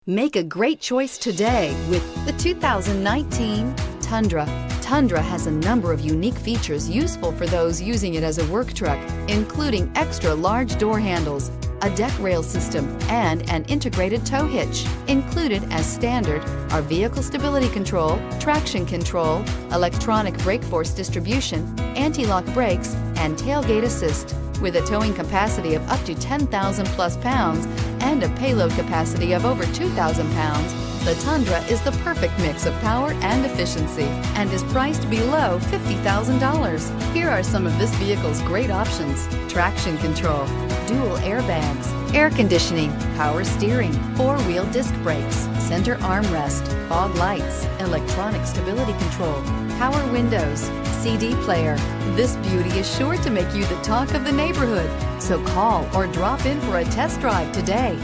Make a great choice today with the 2019 Tundra. Tundra has a number of unique features useful for those using it as a work truck, including extra large door handles, a deck rail system, and an integrated tow hitch. Included as standard are vehicle stability control, traction control, electronic brake force distribution, anti-lock brakes, and tailgate assist. With a towing capacity of up to 10,000 plus pounds and a payload capacity of over 2,000 pounds, the Tundra is the perfect mix of power and efficiency and is priced below $50,000. Here are some of this vehicle's great options: traction control, dual airbags, air conditioning, power steering, four-wheel disc brakes, center armrest, fog lights, electronic stability control, power windows, CD player. This beauty is sure to make you the talk of the neighborhood. So call or drop in for a test drive today.